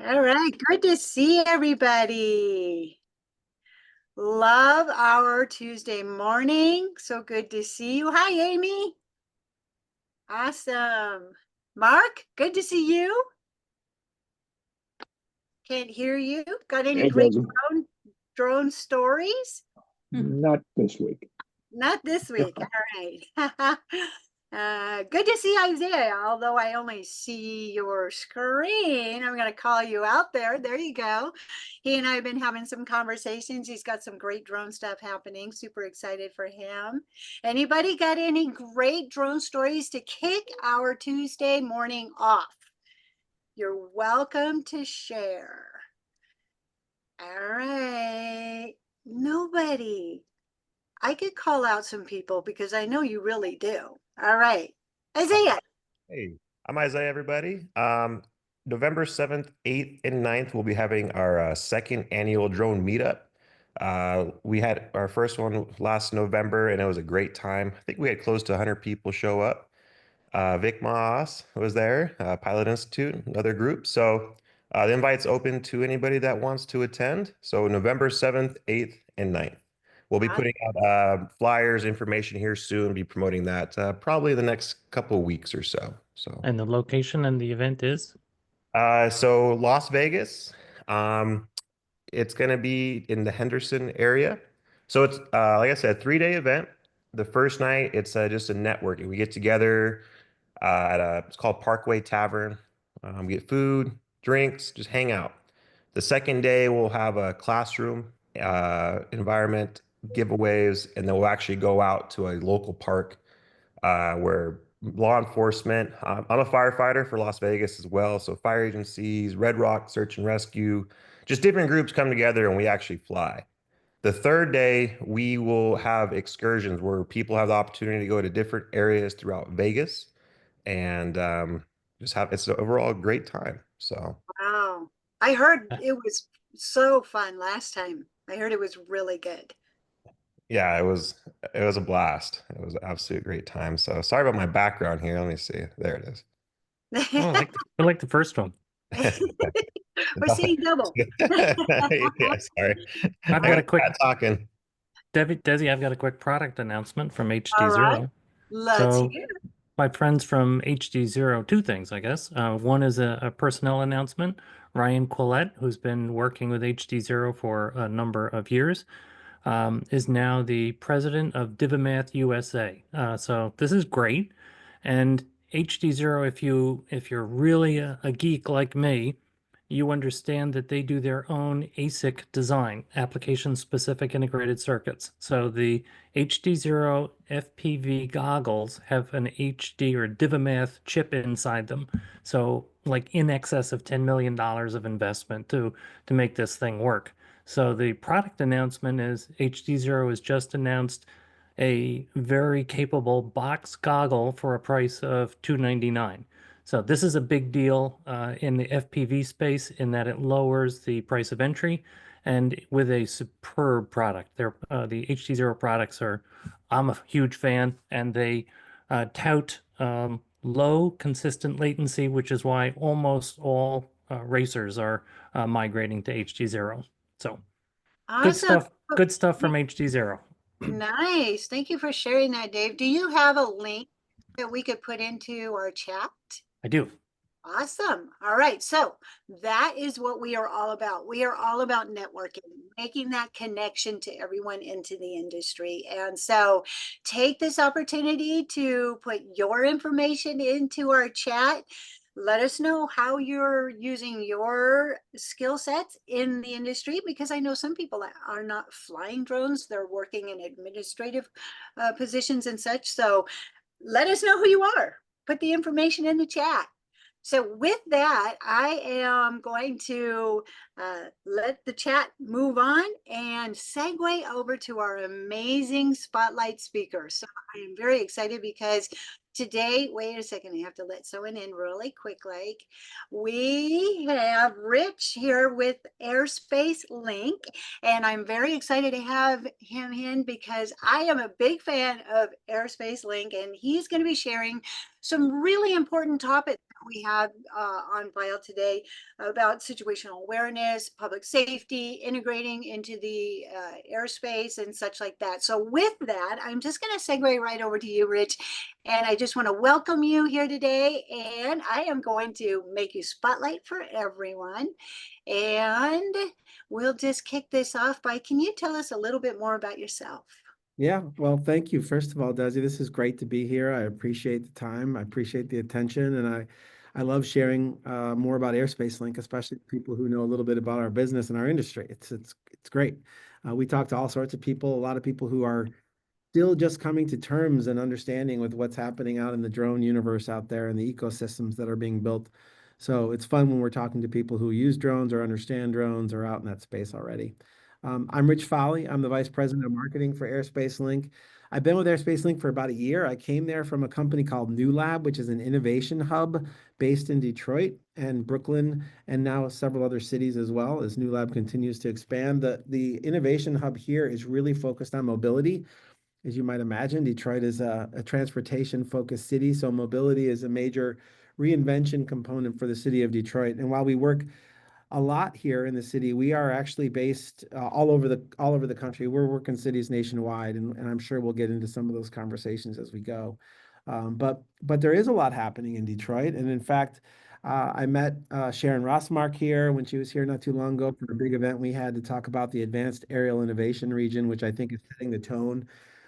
All right, good to see everybody. Love our Tuesday morning. So good to see you. Hi, Amy. Awesome. Mark, good to see you. Can't hear you. Got any It great doesn't. drone stories? Not this week. Not this week. All right. Good to see Isaiah, although I only see your screen. I'm going to call you out there. There you go. He and I have been having some conversations. He's got some great drone stuff happening. Super excited for him. Anybody got any great drone stories to kick our Tuesday morning off? You're welcome to share. All right. Nobody. I could call out some people because I know you really do. All right. Isaiah. Hey, I'm Isaiah, everybody. November 7th, 8th, and 9th, we'll be having our second annual drone meetup. We had our first one last November, and it was a great time. I think we had close to 100 people show up. Vic Maas was there, Pilot Institute, another group. So the invite's open to anybody that wants to attend. So November 7th, 8th, and 9th. We'll be putting out flyers, information here soon, be promoting that probably the next couple of weeks or so. And the location and the event is? So Las Vegas, it's going to be in the Henderson area. So it's, like I said, 3-day event. The first night, it's just a networking. We get together it's called Parkway Tavern. Get food, drinks, just hang out. The second day, we'll have a classroom environment, giveaways, and then we'll actually go out to a local park where law enforcement, I'm a firefighter for Las Vegas as well. So fire agencies, Red Rock Search and Rescue, just different groups come together and we actually fly. The third day, we will have excursions where people have the opportunity to go to different areas throughout Vegas and just have it's overall a great time. So Wow. I heard it was so fun last time. I heard it was really good. yeah, it was a blast. It was an absolute great time. So sorry about my background here. Let me see. There it is. Oh, I like the first one. We're seeing double. Yeah, sorry. I've got a quick talking. Desi, I've got a quick product announcement from All HD0. right. Let's So hear. my friends from HD0, two things, I guess. One is a personnel announcement. Ryan Quillette, who's been working with HD0 for a number of years, is now the president of Divimath USA. So this is great. And HD0, if you're really a geek like me, you understand that they do their own ASIC design, application-specific integrated circuits. So the HD0 FPV goggles have an HD or Divimath chip inside them. So like in excess of $10 million of investment to make this thing work. So the product announcement is HD0 has just announced a very capable box goggle for a price of $299. So this is a big deal in the FPV space in that it lowers the price of entry and with a superb product. The HD0 products I'm a huge fan, and they tout low consistent latency, which is why almost all racers are migrating to HD0. So Awesome. good stuff from HD0. Nice. Thank you for sharing that, Dave. Do you have a link that we could put into our chat? I do. Awesome. All right. So that is what we are all about. We are all about networking, making that connection to everyone into the industry. And so take this opportunity to put your information into our chat. Let us know how you're using your skill sets in the industry, because I know some people are not flying drones. They're working in administrative positions and such. So let us know who you are. Put the information in the chat. So with that, I am going to let the chat move on and segue over to our amazing spotlight speaker. So I am very excited because today, wait a second, I have to let someone in really quick. Like, we have Rich here with Airspace Link, and I'm very excited to have him in because I am a big fan of Airspace Link, and he's going to be sharing some really important topics we have on file today about situational awareness, public safety, integrating into the airspace and such like that. So with that, I'm just going to segue right over to you, Rich. And I just want to welcome you here today. And I am going to make you spotlight for everyone. And we'll just kick this off by, can you tell us a little bit more about yourself? Yeah, well, thank you. First of all, Desi, this is great to be here. I appreciate the time. I appreciate the attention, and I love sharing more about Airspace Link, especially people who know a little bit about our business and our industry. It's great. We talk to all sorts of people, a lot of people who are still just coming to terms and understanding with what's happening out in the drone universe out there and the ecosystems that are being built. So it's fun when we're talking to people who use drones or understand drones or out in that space already. I'm Rich Fahle. I'm the Vice President of Marketing for Airspace Link. I've been with Airspace Link for about a year. I came there from a company called New Lab, which is an innovation hub based in Detroit and Brooklyn, and now several other cities as well, as New Lab continues to expand. The innovation hub here is really focused on mobility. As you might imagine, Detroit is a transportation-focused city, so mobility is a major reinvention component for the city of Detroit. And while we work a lot here in the city, we are actually based all over the country. We're working cities nationwide, and I'm sure we'll get into some of those conversations as we go. But there is a lot happening in Detroit, and in fact, I met Sharon Rossmark here when she was here not too long ago for a big event we had to talk about the Advanced Aerial Innovation Region, which I think is setting the tone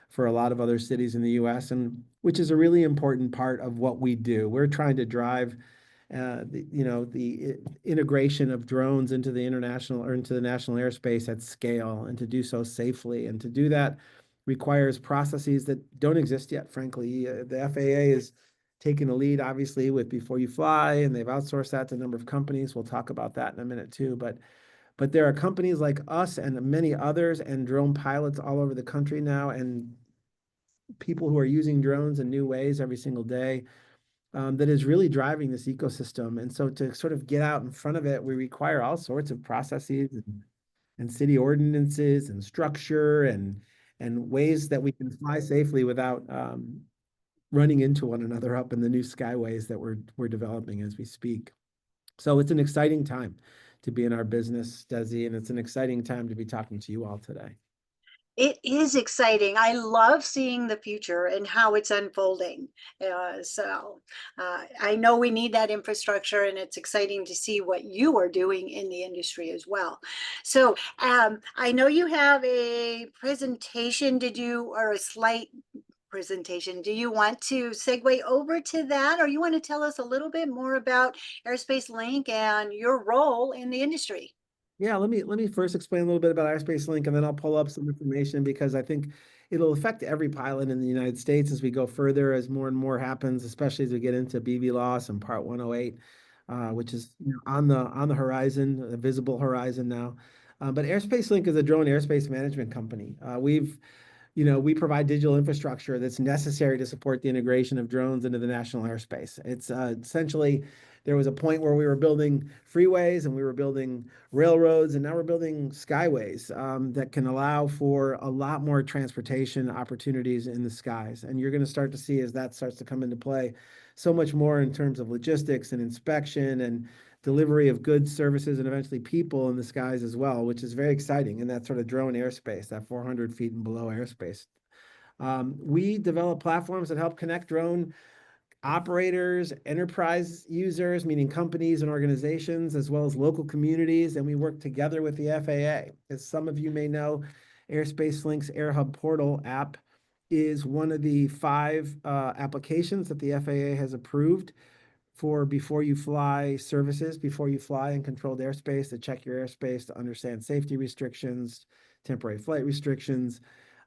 for a lot of other cities in the U.S., and which is a really important part of what we do. We're trying to drive the integration of drones into the international or into the national airspace at scale, and to do so safely. And to do that requires processes that don't exist yet, frankly. The FAA is taking a lead, obviously, with Before You Fly, and they've outsourced that to a number of companies. We'll talk about that in a minute too. But there are companies like us and many others and drone pilots all over the country now, and people who are using drones in new ways every single day, that is really driving this ecosystem. And so to sort of get out in front of it, we require all sorts of processes and city ordinances and structure and ways that we can fly safely without running into one another up in the new skyways that we're developing as we speak. So it's an exciting time to be in our business, Desi, and it's an exciting time to be talking to you all today. It is exciting. I love seeing the future and how it's unfolding. I know we need that infrastructure, and it's exciting to see what you are doing in the industry as well. So I know you have a presentation to do, or a slight presentation. Do you want to segue over to that, or you want to tell us a little bit more about Airspace Link and your role in the industry? Yeah, let me first explain a little bit about Airspace Link, and then I'll pull up some information because I think it'll affect every pilot in the United States as we go further, as more and more happens, especially as we get into BVLOS and Part 108, which is on the horizon, the visible horizon now. But Airspace Link is a drone airspace management company. We provide digital infrastructure that's necessary to support the integration of drones into the national airspace. It's essentially, there was a point where we were building freeways and we were building railroads, and now we're building skyways that can allow for a lot more transportation opportunities in the skies. And you're going to start to see, as that starts to come into play, so much more in terms of logistics and inspection and delivery of goods, services, and eventually people in the skies as well, which is very exciting in that sort of drone airspace, that 400 feet and below airspace. We develop platforms that help connect drone operators, enterprise users, meaning companies and organizations, as well as local communities, and we work together with the FAA. As some of you may know, Airspace Link's AirHub Portal app is one of the 5 applications that the FAA has approved for Before You Fly services, before you fly in controlled airspace, to check your airspace, to understand safety restrictions, temporary flight restrictions.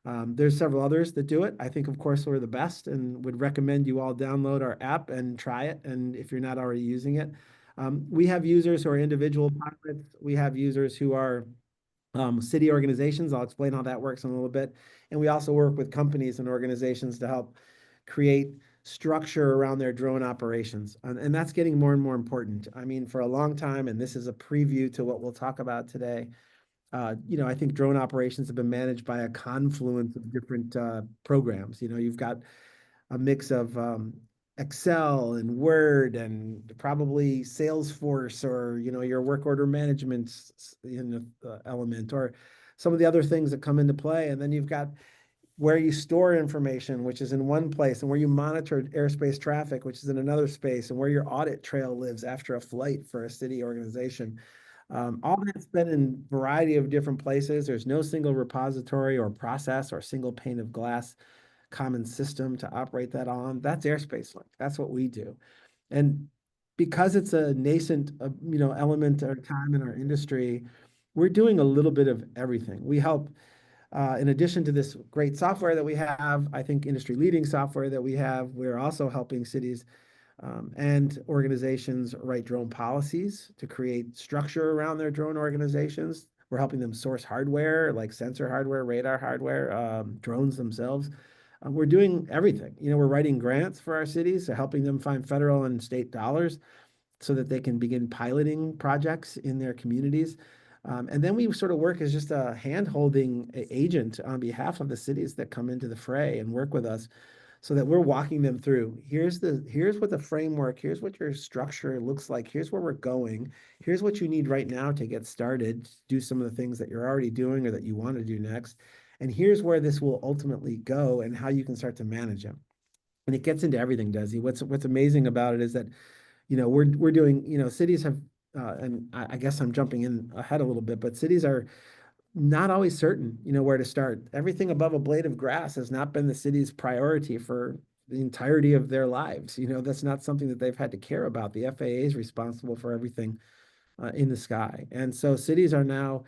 There's several others that do it. I think, of course, we're the best and would recommend you all download our app and try it, and if you're not already using it. We have users who are individual pilots. We have users who are city organizations. I'll explain how that works in a little bit. And we also work with companies and organizations to help create structure around their drone operations. And that's getting more and more important. I mean, for a long time, and this is a preview to what we'll talk about today, I think drone operations have been managed by a confluence of different programs. You've got a mix of Excel and Word and probably Salesforce, or your work order management element, or some of the other things that come into play. And then you've got where you store information, which is in one place, and where you monitor airspace traffic, which is in another space, and where your audit trail lives after a flight for a city organization. All that's been in a variety of different places. There's no single repository or process or single pane of glass common system to operate that on. That's Airspace Link. That's what we do. And because it's a nascent, element or time in our industry, we're doing a little bit of everything. We help, in addition to this great software that we have, I think industry leading software that we have, we're also helping cities and organizations write drone policies to create structure around their drone organizations. We're helping them source hardware like sensor hardware, radar hardware, drones themselves. We're doing everything. We're writing grants for our cities, so helping them find federal and state dollars so that they can begin piloting projects in their communities. And then we sort of work as just a hand-holding agent on behalf of the cities that come into the fray and work with us, so that we're walking them through. Here's what the framework, here's what your structure looks like, here's where we're going, here's what you need right now to get started, do some of the things that you're already doing or that you want to do next. And here's where this will ultimately go and how you can start to manage them. And it gets into everything, Desi. What's amazing about it is that, we're doing, cities have, and I guess I'm jumping in ahead a little bit, but cities are not always certain, where to start. Everything above a blade of grass has not been the city's priority for the entirety of their lives. That's not something that they've had to care about. The FAA is responsible for everything in the sky. And so cities are now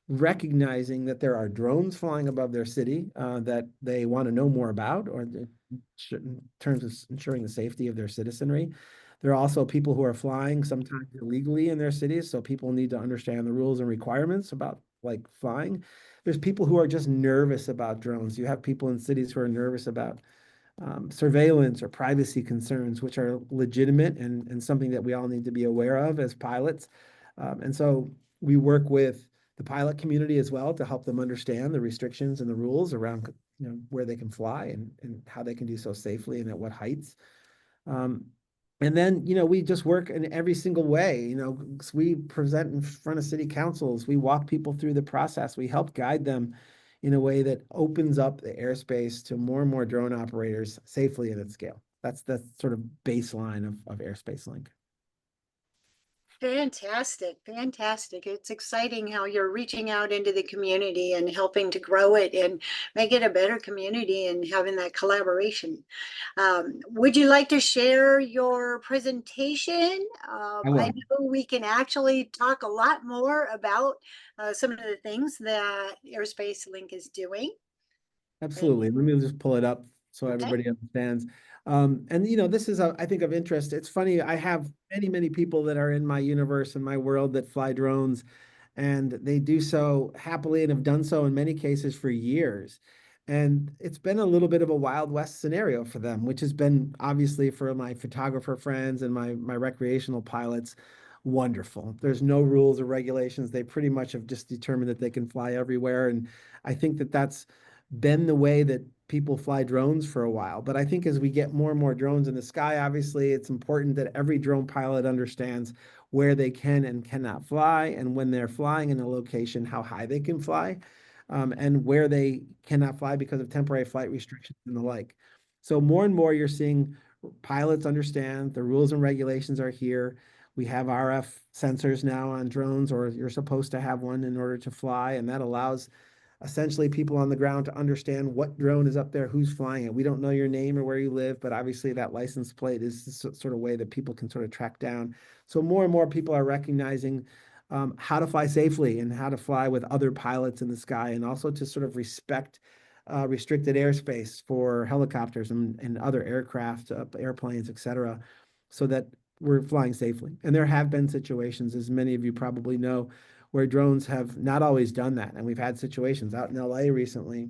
recognizing that there are drones flying above their city that they want to know more about, or in terms of ensuring the safety of their citizenry. There are also people who are flying sometimes illegally in their cities, so people need to understand the rules and requirements about like flying. There's people who are just nervous about drones. You have people in cities who are nervous about surveillance or privacy concerns, which are legitimate and something that we all need to be aware of as pilots. And so we work with the pilot community as well to help them understand the restrictions and the rules around where they can fly and how they can do so safely and at what heights. Um, and then, we just work in every single way. We present in front of city councils. We walk people through the process. We help guide them in a way that opens up the airspace to more and more drone operators safely and at scale. That's the sort of baseline of Airspace Link. Fantastic, fantastic. It's exciting how you're reaching out into the community and helping to grow it and make it a better community and having that collaboration. Would you like to share your presentation? I I will. know we can actually talk a lot more about some of the things that Airspace Link is doing. Absolutely. Let me just pull it up so Okay. everybody understands. And this is, I think, of interest. It's funny, I have many, many people that are in my universe and my world that fly drones, and they do so happily and have done so in many cases for years. And it's been a little bit of a Wild West scenario for them, which has been obviously for my photographer friends and my recreational pilots, wonderful. There's no rules or regulations. They pretty much have just determined that they can fly everywhere. And I think that that's been the way that people fly drones for a while. But I think as we get more and more drones in the sky, obviously it's important that every drone pilot understands where they can and cannot fly, and when they're flying in a location, how high they can fly, and where they cannot fly because of temporary flight restrictions and the like. So more and more you're seeing pilots understand the rules and regulations are here. We have RF sensors now on drones, or you're supposed to have one in order to fly, and that allows essentially people on the ground to understand what drone is up there, who's flying it. We don't know your name or where you live, but obviously that license plate is the sort of way that people can sort of track down. So more and more people are recognizing how to fly safely and how to fly with other pilots in the sky, and also to sort of respect restricted airspace for helicopters and other aircraft, airplanes, et cetera, so that we're flying safely. And there have been situations, as many of you probably know, where drones have not always done that. And we've had situations out in LA recently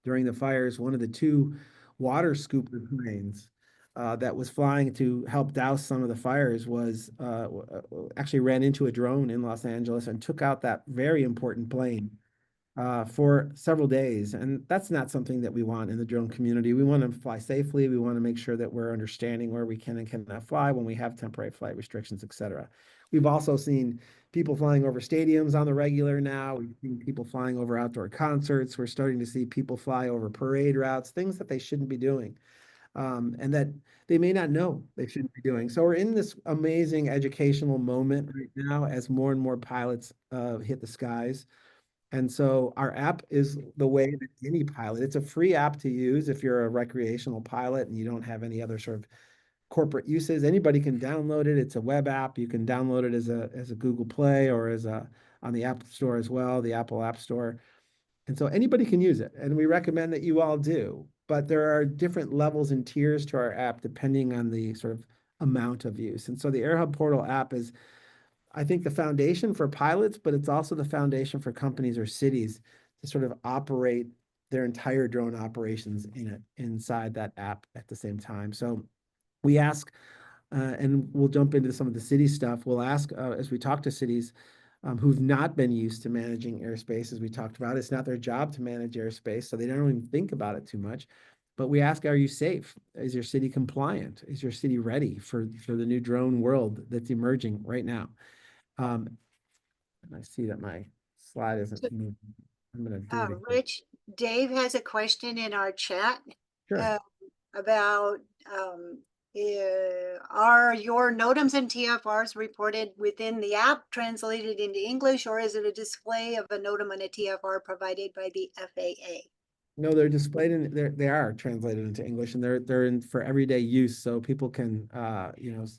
during the fires. One of the two water scooper planes that was flying to help douse some of the fires was actually ran into a drone in Los Angeles and took out that very important plane. for several days. And that's not something that we want in the drone community. We want to fly safely. We want to make sure that we're understanding where we can and cannot fly when we have temporary flight restrictions, et cetera. We've also seen people flying over stadiums on the regular now. We've seen people flying over outdoor concerts. We're starting to see people fly over parade routes, things that they shouldn't be doing, and that they may not know they shouldn't be doing. So we're in this amazing educational moment right now as more and more pilots hit the skies. And so our app is the way that any pilot, it's a free app to use if you're a recreational pilot and you don't have any other sort of corporate uses. Anybody can download it. It's a web app. You can download it as a Google Play or as a on the App Store as well, the Apple App Store. And so anybody can use it. And we recommend that you all do. But there are different levels and tiers to our app depending on the sort of amount of use. And so the AirHub Portal app is, I think, the foundation for pilots, but it's also the foundation for companies or cities to sort of operate their entire drone operations inside that app at the same time. So we ask, and we'll jump into some of the city stuff. We'll ask as we talk to cities who've not been used to managing airspace, as we talked about. It's not their job to manage airspace, so they don't even think about it too much. But we ask, are you safe? Is your city compliant? Is your city ready for the new drone world that's emerging right now? And I see that my slide isn't moving. I'm going to do it again. Rich, Dave has a question in our chat Sure. about are your NOTAMs and TFRs reported within the app, translated into English, or is it a display of a NOTAM and a TFR provided by the FAA? No, they're displayed in they are translated into English, and they're in for everyday use, so people can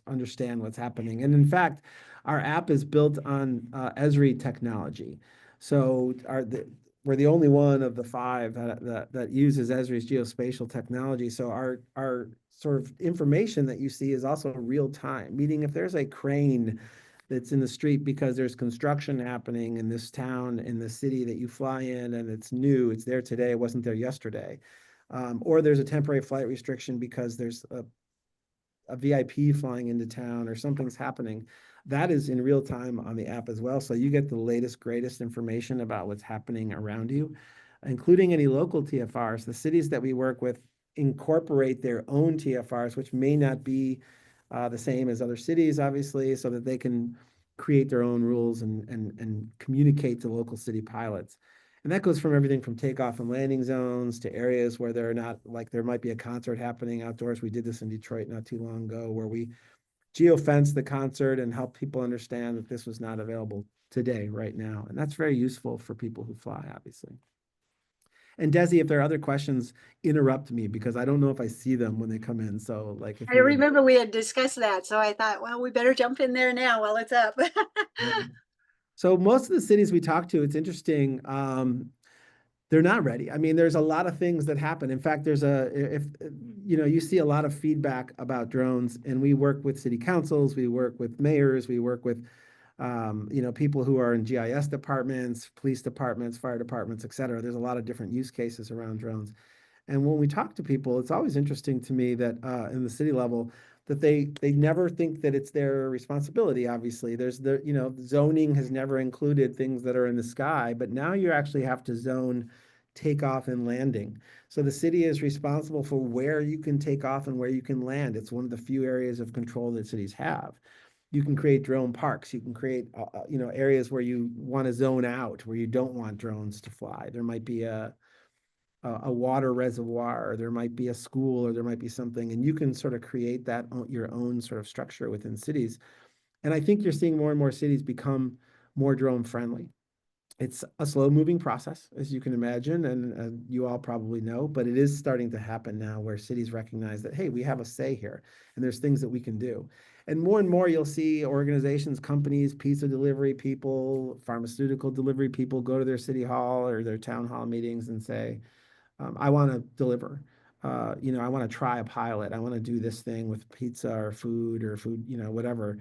understand what's happening. And in fact, our app is built on Esri technology. So we're the only one of the 5 that uses Esri's geospatial technology. So our sort of information that you see is also real time, meaning if there's a crane that's in the street because there's construction happening in this town, in the city that you fly in, and it's new, it's there today, it wasn't there yesterday. Or there's a temporary flight restriction because there's a VIP flying into town or something's happening. That is in real time on the app as well. So you get the latest, greatest information about what's happening around you, including any local TFRs. The cities that we work with incorporate their own TFRs, which may not be the same as other cities, obviously, so that they can create their own rules and communicate to local city pilots. And that goes from everything from takeoff and landing zones to areas where they're not, like there might be a concert happening outdoors. We did this in Detroit not too long ago, where we geofenced the concert and helped people understand that this was not available today, right now. And that's very useful for people who fly, obviously. And Desi, if there are other questions, interrupt me because I don't know if I see them when they come in. So like if I remember we had discussed that, so I thought, well, we better jump in there now while it's up. So most of the cities we talk to, it's interesting. They're not ready. I mean, there's a lot of things that happen. In fact, if you see a lot of feedback about drones, and we work with city councils, we work with mayors, we work with people who are in GIS departments, police departments, fire departments, et cetera. There's a lot of different use cases around drones. And when we talk to people, it's always interesting to me that in the city level, that they never think that it's their responsibility. Obviously, there's zoning has never included things that are in the sky, but now you actually have to zone takeoff and landing. So the city is responsible for where you can take off and where you can land. It's one of the few areas of control that cities have. You can create drone parks. You can create areas where you want to zone out, where you don't want drones to fly. There might be a water reservoir, or there might be a school, or there might be something, and you can sort of create that your own sort of structure within cities. And I think you're seeing more and more cities become more drone friendly. It's a slow moving process, as you can imagine, and you all probably know, but it is starting to happen now where cities recognize that, hey, we have a say here, and there's things that we can do. And more you'll see organizations, companies, pizza delivery people, pharmaceutical delivery people go to their city hall or their town hall meetings and say, I want to deliver. I want to try a pilot. I want to do this thing with pizza or food, whatever.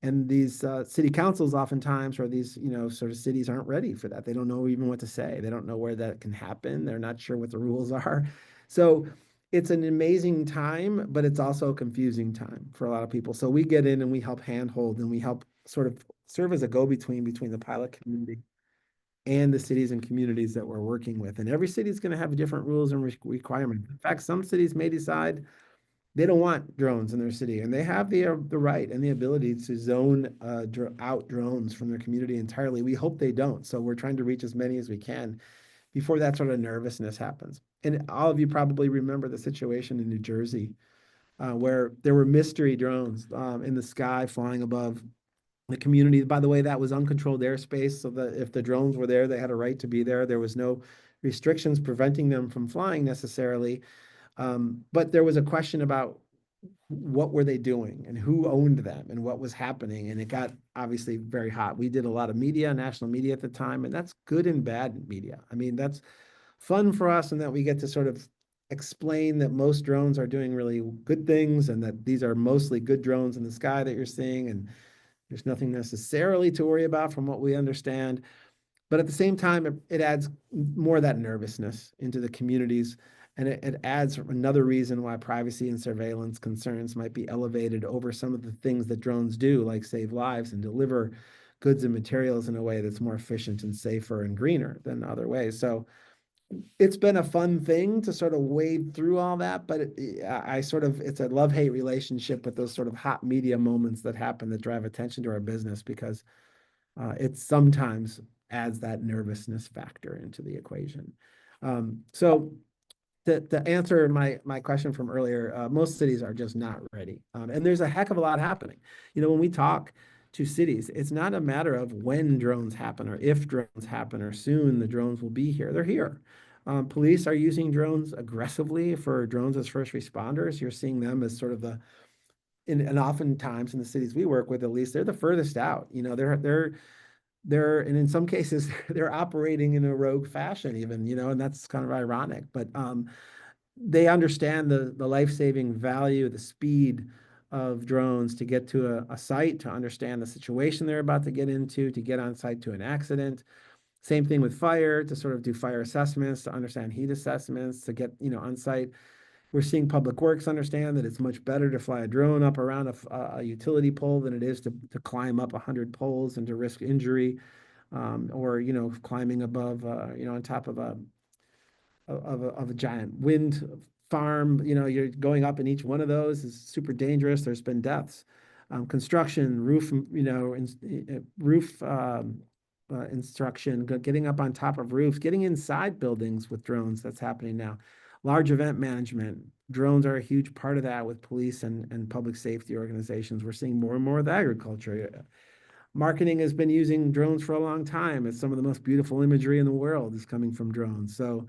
And these city councils oftentimes, or these, sort of cities aren't ready for that. They don't know even what to say. They don't know where that can happen. They're not sure what the rules are. So it's an amazing time, but it's also a confusing time for a lot of people. So we get in and we help handhold, and we help sort of serve as a go-between between the pilot community. and the cities and communities that we're working with. And every city is going to have different rules and requirements. In fact, some cities may decide they don't want drones in their city, and they have the right and the ability to zone out drones from their community entirely. We hope they don't. So we're trying to reach as many as we can before that sort of nervousness happens. And all of you probably remember the situation in New Jersey where there were mystery drones in the sky flying above the community. By the way, that was uncontrolled airspace, so that if the drones were there, they had a right to be there. There was no restrictions preventing them from flying necessarily. But there was a question about what were they doing and who owned them and what was happening. And it got obviously very hot. We did a lot of media, national media at the time, and that's good and bad media. I mean, that's fun for us in that we get to sort of explain that most drones are doing really good things and that these are mostly good drones in the sky that you're seeing. And there's nothing necessarily to worry about from what we understand. But at the same time, it adds more of that nervousness into the communities. And it adds another reason why privacy and surveillance concerns might be elevated over some of the things that drones do, like save lives and deliver goods and materials in a way that's more efficient and safer and greener than other ways. So it's been a fun thing to sort of wade through all that, but it's a love-hate relationship with those sort of hot media moments that happen that drive attention to our business, because it sometimes adds that nervousness factor into the equation. So to answer my question from earlier, most cities are just not ready. And there's a heck of a lot happening. You know, when we talk to cities, it's not a matter of when drones happen or if drones happen or soon the drones will be here. They're here. Police are using drones aggressively for drones as first responders. You're seeing them as sort of and oftentimes in the cities we work with, at least, they're the furthest out. You know, and in some cases they're operating in a rogue fashion even, you know, and that's kind of ironic, but they understand the life-saving value, the speed of drones to get to a site, to understand the situation they're about to get into, to get on site to an accident. Same thing with fire, to sort of do fire assessments, to understand heat assessments, to get, you know, on site. We're seeing public works understand that it's much better to fly a drone up around a utility pole than it is to climb up 100 poles and to risk injury, or, you know, climbing above, you know, on top of a giant wind farm. You know, you're going up in each one of those is super dangerous. There's been deaths. Construction, roof, you know, roof instruction, getting up on top of roofs, getting inside buildings with drones. That's happening now. Large event management, drones are a huge part of that with police and public safety organizations. We're seeing more and more with agriculture. Marketing has been using drones for a long time. It's some of the most beautiful imagery in the world is coming from drones. So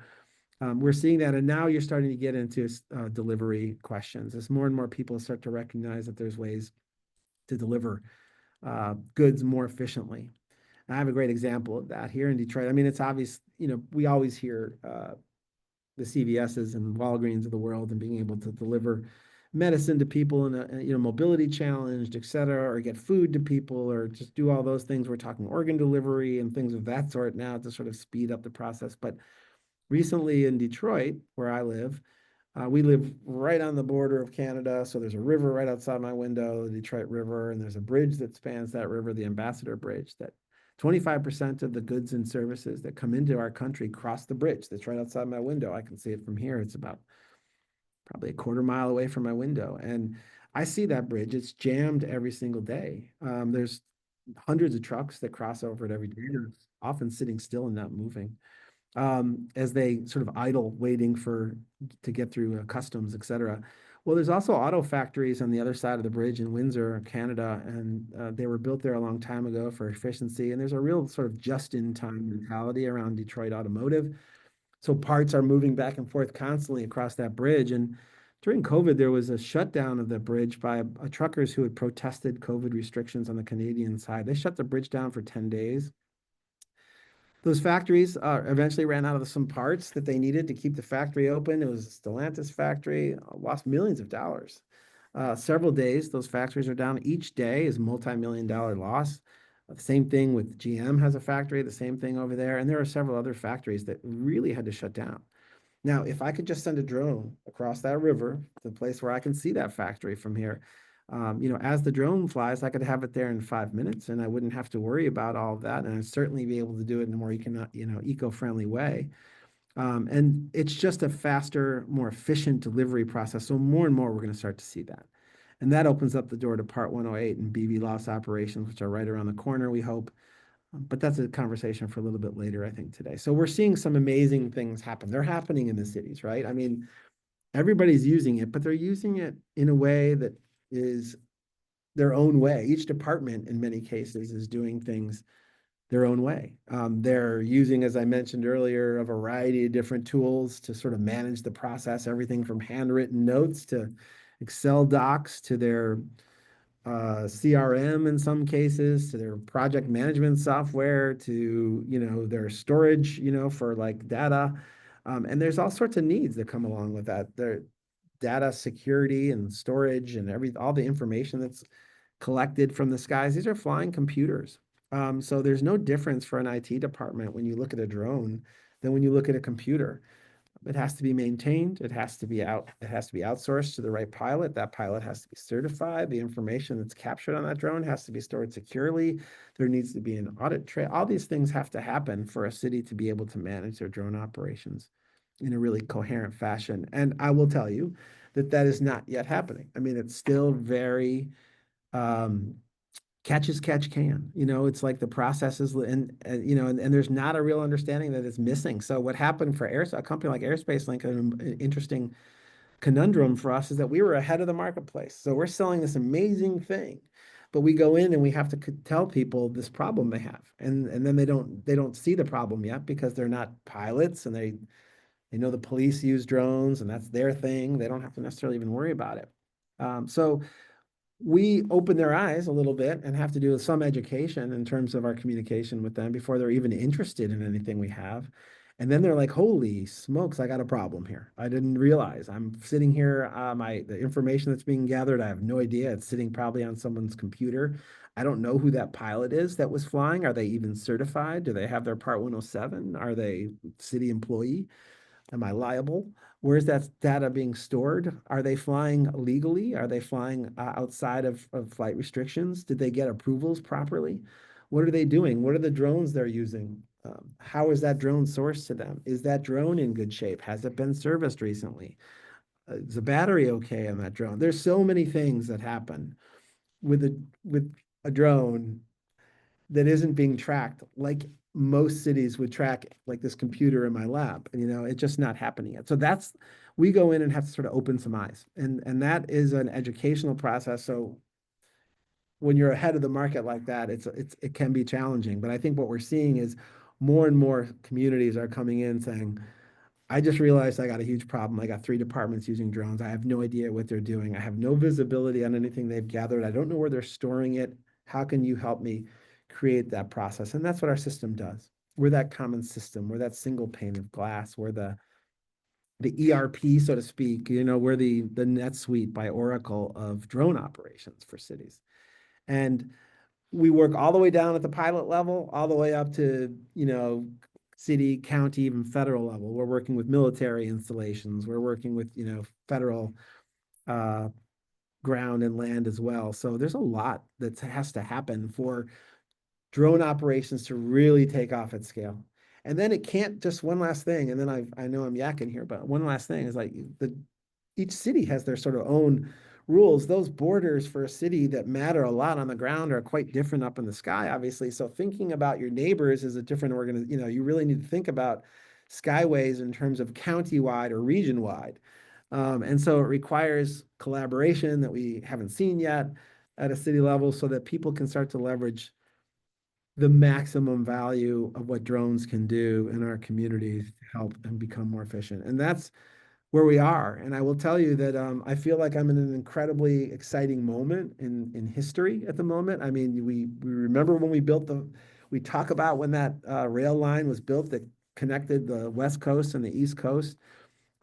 we're seeing that, and now you're starting to get into delivery questions as more and more people start to recognize that there's ways to deliver goods more efficiently. And I have a great example of that here in Detroit. I mean, it's obvious, you know, we always hear the CVSs and Walgreens of the world and being able to deliver medicine to people in a, you know, mobility challenged, et cetera, or get food to people, or just do all those things. We're talking organ delivery and things of that sort now to sort of speed up the process. But recently in Detroit, where I live, we live right on the border of Canada. So there's a river right outside my window, the Detroit River, and there's a bridge that spans that river, the Ambassador Bridge, that 25% of the goods and services that come into our country cross the bridge that's right outside my window. I can see it from here. It's about probably a quarter mile away from my window. And I see that bridge. It's jammed every single day. There's hundreds of trucks that cross over it every day. They're often sitting still and not moving as they sort of idle, waiting to get through customs, et cetera. Well, there's also auto factories on the other side of the bridge in Windsor, Canada, and they were built there a long time ago for efficiency. And there's a real sort of just-in-time mentality around Detroit automotive. So parts are moving back and forth constantly across that bridge. And during COVID, there was a shutdown of the bridge by truckers who had protested COVID restrictions on the Canadian side. They shut the bridge down for 10 days. Those factories eventually ran out of some parts that they needed to keep the factory open. It was a Stellantis factory, lost millions of dollars. Several days, those factories are down. Each day is multi-million-dollar loss. The same thing with GM has a factory, the same thing over there. And there are several other factories that really had to shut down. Now, if I could just send a drone across that river to the place where I can see that factory from here, As the drone flies, I could have it there in 5 minutes and I wouldn't have to worry about all of that. And I'd certainly be able to do it in a more eco-friendly way. And it's just a faster, more efficient delivery process. So more and more, we're going to start to see that. And that opens up the door to Part 108 and BVLOS operations, which are right around the corner, we hope. But that's a conversation for a little bit later, I think, today. So we're seeing some amazing things happen. They're happening in the cities, right? I mean, everybody's using it, but they're using it in a way that is their own way. Each department, in many cases, is doing things their own way. They're using, as I mentioned earlier, a variety of different tools to sort of manage the process, everything from handwritten notes to Excel docs to their CRM in some cases, to their project management software, to their storage, for like data. And there's all sorts of needs that come along with that. Their data security and storage and all the information that's collected from the skies. These are flying computers. So there's no difference for an IT department when you look at a drone than when you look at a computer. It has to be maintained. It has to be outsourced to the right pilot. That pilot has to be certified. The information that's captured on that drone has to be stored securely. There needs to be an audit trail. All these things have to happen for a city to be able to manage their drone operations in a really coherent fashion. And I will tell you that is not yet happening. I mean, it's still very catch as catch can. It's like the process is, and there's not a real understanding that it's missing. So what happened for a company like Airspace Link, an interesting conundrum for us is that we were ahead of the marketplace. So we're selling this amazing thing, but we go in and we have to tell people this problem they have, and then they don't see the problem yet because they're not pilots, and they know the police use drones and that's their thing. They don't have to necessarily even worry about it. So we open their eyes a little bit and have to do some education in terms of our communication with them before they're even interested in anything we have. And then they're like, holy smokes, I got a problem here. I didn't realize. I'm sitting here, the information that's being gathered, I have no idea. It's sitting probably on someone's computer. I don't know who that pilot is that was flying. Are they even certified? Do they have their Part 107? Are they city employee? Am I liable? Where's that data being stored? Are they flying legally? Are they flying outside of flight restrictions? Did they get approvals properly? What are they doing? What are the drones they're using? How is that drone sourced to them? Is that drone in good shape? Has it been serviced recently? Is the battery okay on that drone? There's so many things that happen with a drone that isn't being tracked like most cities would track, like this computer in my lab. And it's just not happening yet. So we go in and have to sort of open some eyes, and that is an educational process. So when you're ahead of the market like that, it can be challenging. But I think what we're seeing is more and more communities are coming in saying, I just realized I got a huge problem. I got 3 departments using drones. I have no idea what they're doing. I have no visibility on anything they've gathered. I don't know where they're storing it. How can you help me create that process? And that's what our system does. We're that common system. We're that single pane of glass. We're the ERP, so to speak. We're the NetSuite by Oracle of drone operations for cities. And we work all the way down at the pilot level, all the way up to, city, county, even federal level. We're working with military installations. We're working with, federal ground and land as well. So there's a lot that has to happen for drone operations to really take off at scale. And then it can't just one last thing. And then I know I'm yakking here, but one last thing is like each city has their sort of own rules. Those borders for a city that matter a lot on the ground are quite different up in the sky, obviously. So thinking about your neighbors is a different organization. You really need to think about skyways in terms of county-wide or region-wide. And so it requires collaboration that we haven't seen yet at a city level so that people can start to leverage the maximum value of what drones can do in our communities to help and become more efficient. And that's where we are. And I will tell you that I feel like I'm in an incredibly exciting moment in history at the moment. I mean, we remember when we talk about when that rail line was built that connected the West Coast and the East Coast.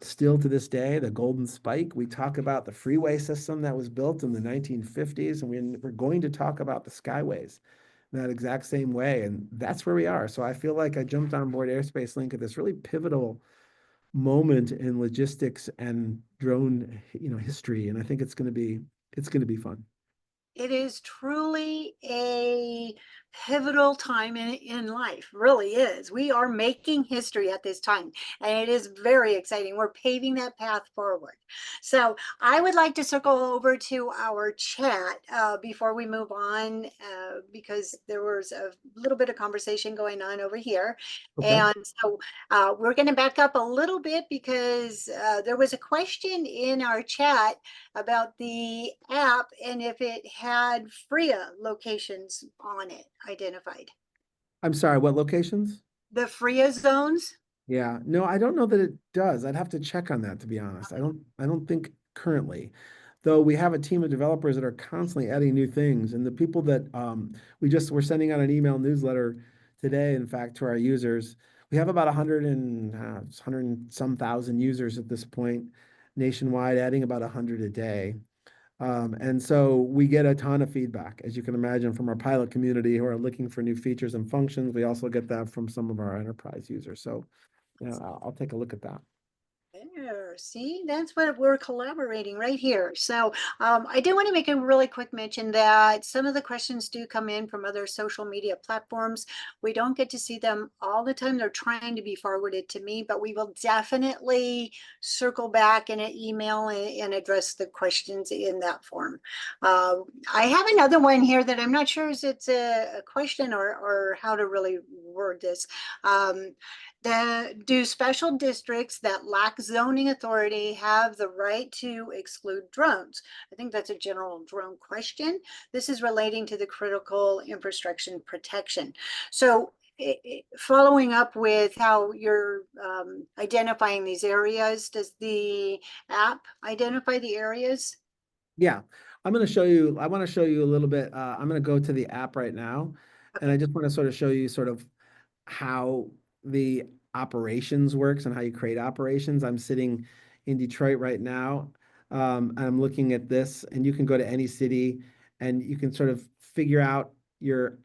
Still to this day, the Golden Spike. We talk about the freeway system that was built in the 1950s, and we're going to talk about the skyways that exact same way. And that's where we are. So I feel like I jumped on board Airspace Link at this really pivotal moment in logistics and drone, history. And I think it's going to be fun. It is truly a pivotal time in life, really is. We are making history at this time, and it is very exciting. We're paving that path forward. So I would like to circle over to our chat before we move on, because there was a little bit of conversation going on over here. Okay. And so we're going to back up a little bit because there was a question in our chat about the app and if it had FRIA locations on it identified. I'm sorry, what locations? The FRIA zones? Yeah, no, I don't know that it does. I'd have to check on that, to be honest. I don't think currently. Though we have a team of developers that are constantly adding new things. And the people that we're sending out an email newsletter today, in fact, to our users. We have about 100 and some thousand users at this point nationwide, adding about 100 a day. And so we get a ton of feedback, as you can imagine, from our pilot community who are looking for new features and functions. We also get that from some of our enterprise users. So yeah, I'll take a look at that. There, see, that's what we're collaborating right here. So I do want to make a really quick mention that some of the questions do come in from other social media platforms. We don't get to see them all the time. They're trying to be forwarded to me, but we will definitely circle back in an email and address the questions in that form. I have another one here that I'm not sure if it's a question or how to really word this. Do special districts that lack zoning authority have the right to exclude drones? I think that's a general drone question. This is relating to the critical infrastructure protection. So following up with how you're identifying these areas, does the app identify the areas? Yeah, I want to show you a little bit. I'm going to go to the app right now, and I just want to sort of show you sort of how the operations works and how you create operations. I'm sitting in Detroit right now. And I'm looking at this, and you can go to any city and you can sort of figure out your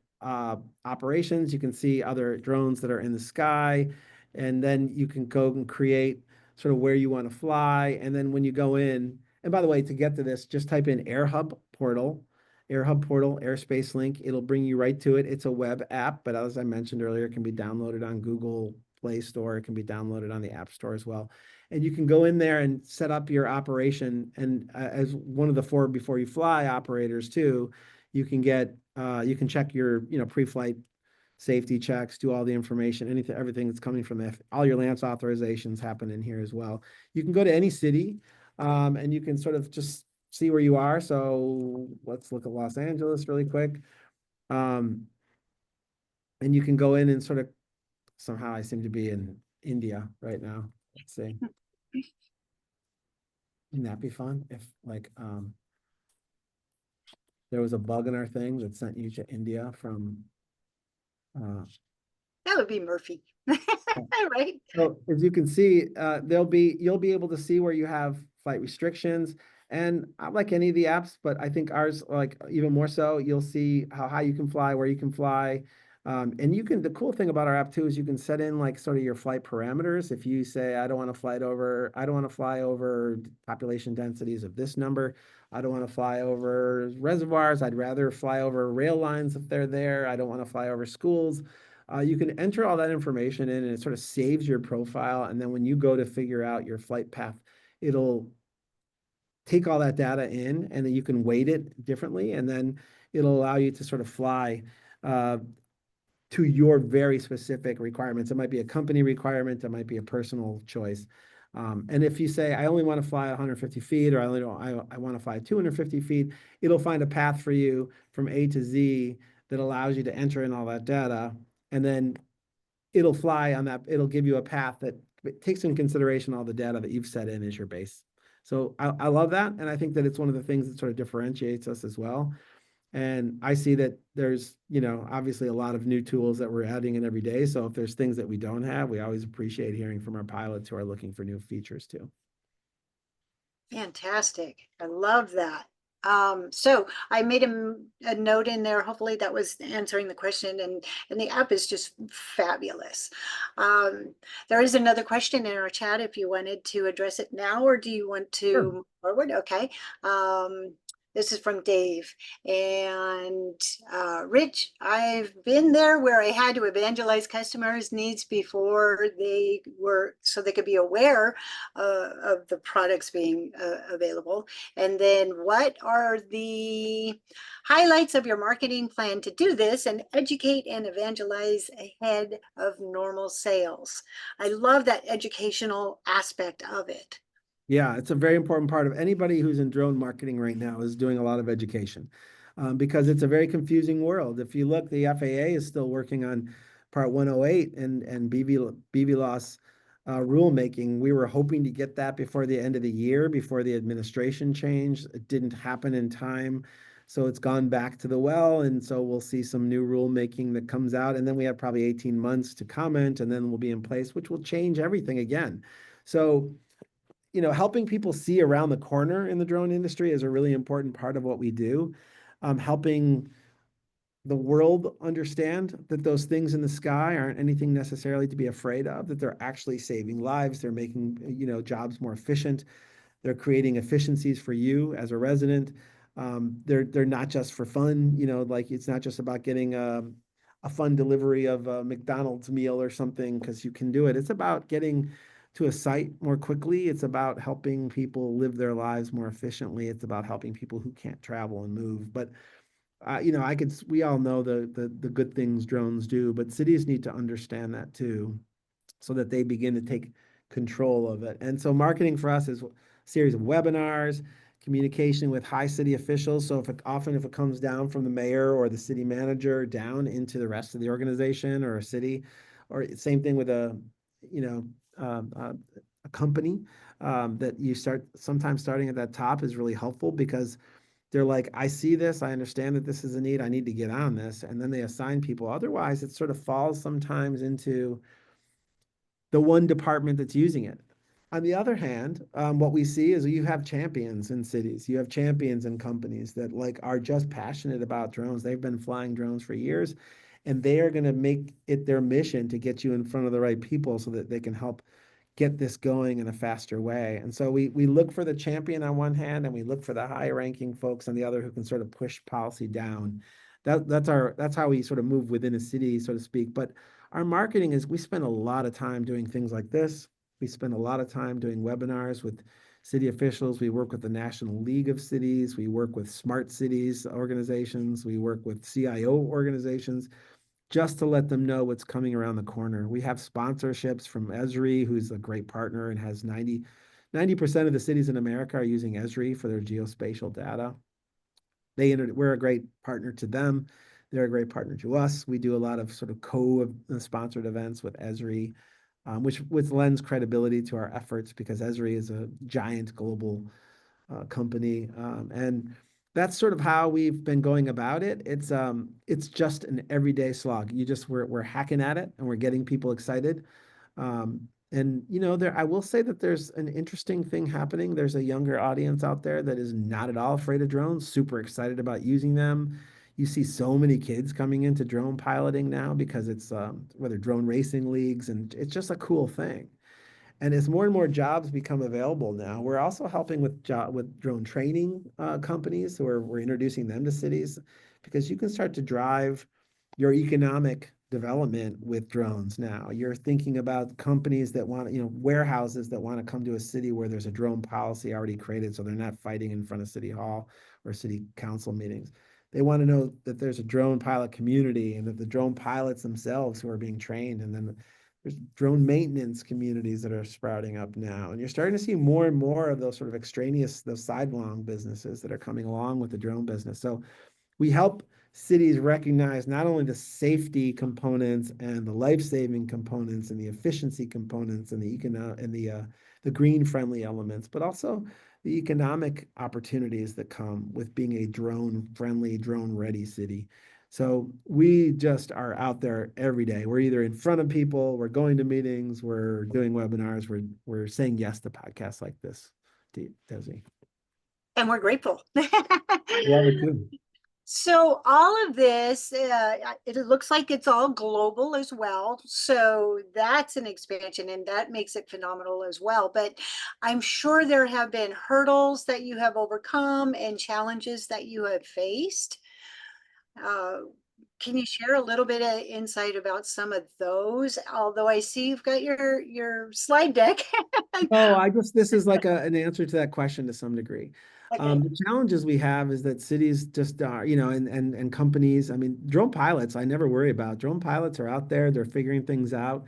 operations. You can see other drones that are in the sky, and then you can go and create sort of where you want to fly. And then when you go in, and by the way, to get to this, just type in AirHub portal, Airspace link. It'll bring you right to it. It's a web app, but as I mentioned earlier, it can be downloaded on Google Play Store. It can be downloaded on the App Store as well. And you can go in there and set up your operation. And as one of the 4 before you fly operators too, you can check your pre-flight safety checks, do all the information, everything that's coming from that. All your LAMP authorizations happen in here as well. You can go to any city, and you can sort of just see where you are. So let's look at Los Angeles really quick. And you can go in and sort of, somehow I seem to be in India right now. Let's see. Wouldn't that be fun if there was a bug in our thing that sent you to India from That would be Murphy. Right? So as you can see, you'll be able to see where you have flight restrictions, and like any of the apps, but I think ours, like even more so, you'll see how high you can fly, where you can fly. And the cool thing about our app too is you can set in like sort of your flight parameters. If you say, I don't want to fly over population densities of this number. I don't want to fly over reservoirs. I'd rather fly over rail lines if they're there. I don't want to fly over schools. You can enter all that information in, and it sort of saves your profile. And then when you go to figure out your flight path, it'll take all that data in, and then you can weight it differently. And then it'll allow you to sort of fly to your very specific requirements. It might be a company requirement. It might be a personal choice. And if you say, I only want to fly 150 feet, or I want to fly 250 feet, it'll find a path for you from A to Z that allows you to enter in all that data. And then it'll fly on that. It'll give you a path that takes in consideration all the data that you've set in as your base. So I love that. And I think that it's one of the things that sort of differentiates us as well. And I see that there's, obviously a lot of new tools that we're adding in every day. So if there's things that we don't have, we always appreciate hearing from our pilots who are looking for new features too. Fantastic. I love that. So I made a note in there. Hopefully that was answering the question, and the app is just fabulous. There is another question in our chat if you wanted to address it now, or do you want to move forward? Okay. This is from Dave. And Rich, I've been there where I had to evangelize customers' needs before they were, so they could be aware of the products being available. And then what are the highlights of your marketing plan to do this and educate and evangelize ahead of normal sales? I love that educational aspect of it. Yeah, it's a very important part of anybody who's in drone marketing right now is doing a lot of education, because it's a very confusing world. If you look, the FAA is still working on Part 108 and BVLOS rulemaking. We were hoping to get that before the end of the year, before the administration changed. It didn't happen in time. So it's gone back to the well. And so we'll see some new rulemaking that comes out. And then we have probably 18 months to comment, and then we'll be in place, which will change everything again. So helping people see around the corner in the drone industry is a really important part of what we do. Helping the world understand that those things in the sky aren't anything necessarily to be afraid of, that they're actually saving lives, they're making, jobs more efficient, they're creating efficiencies for you as a resident. They're not just for fun, like it's not just about getting a fun delivery of a McDonald's meal or something because you can do it. It's about getting to a site more quickly. It's about helping people live their lives more efficiently. It's about helping people who can't travel and move. But we all know the good things drones do, but cities need to understand that too, so that they begin to take control of it. And so marketing for us is a series of webinars, communication with high city officials. So if it comes down from the mayor or the city manager down into the rest of the organization or a city, or same thing with a company, that you sometimes starting at that top is really helpful because they're like, I see this, I understand that this is a need, I need to get on this. And then they assign people. Otherwise, it sort of falls sometimes into the one department that's using it. On the other hand, what we see is you have champions in cities, you have champions in companies that are just passionate about drones. They've been flying drones for years, and they are going to make it their mission to get you in front of the right people so that they can help get this going in a faster way. And so we look for the champion on one hand, and we look for the high ranking folks on the other who can sort of push policy down. That's how we sort of move within a city, so to speak. But our marketing is, we spend a lot of time doing things like this. We spend a lot of time doing webinars with city officials. We work with the National League of Cities. We work with smart cities organizations. We work with CIO organizations, just to let them know what's coming around the corner. We have sponsorships from Esri, who's a great partner and has 90% of the cities in America are using Esri for their geospatial data. We're a great partner to them. They're a great partner to us. We do a lot of sort of co-sponsored events with Esri, which lends credibility to our efforts because Esri is a giant global company. And that's sort of how we've been going about it. It's just an everyday slog. We're hacking at it and we're getting people excited. And I will say that there's an interesting thing happening. There's a younger audience out there that is not at all afraid of drones, super excited about using them. You see so many kids coming into drone piloting now because it's whether drone racing leagues, and it's just a cool thing. And as more and more jobs become available now, we're also helping with drone training companies who we're introducing them to cities, because you can start to drive your economic development with drones now. You're thinking about companies that want, warehouses that want to come to a city where there's a drone policy already created, so they're not fighting in front of City Hall or city council meetings. They want to know that there's a drone pilot community and that the drone pilots themselves who are being trained, and then there's drone maintenance communities that are sprouting up now. And you're starting to see more and more of those sort of extraneous, those sidelong businesses that are coming along with the drone business. So we help cities recognize not only the safety components and the life-saving components and the efficiency components and the green-friendly elements, but also the economic opportunities that come with being a drone-friendly, drone-ready city. So we just are out there every day. We're either in front of people, we're going to meetings, we're doing webinars, we're saying yes to podcasts like this, Desi. And we're grateful. Yeah, we do. So all of this, it looks like it's all global as well. So that's an expansion and that makes it phenomenal as well. But I'm sure there have been hurdles that you have overcome and challenges that you have faced. Uh, can you share a little bit of insight about some of those? Although I see you've got your slide deck. Oh, this is like an answer to that question to some degree. Okay. The challenges we have is that cities just are, and companies, I mean, drone pilots, I never worry about. Drone pilots are out there, they're figuring things out.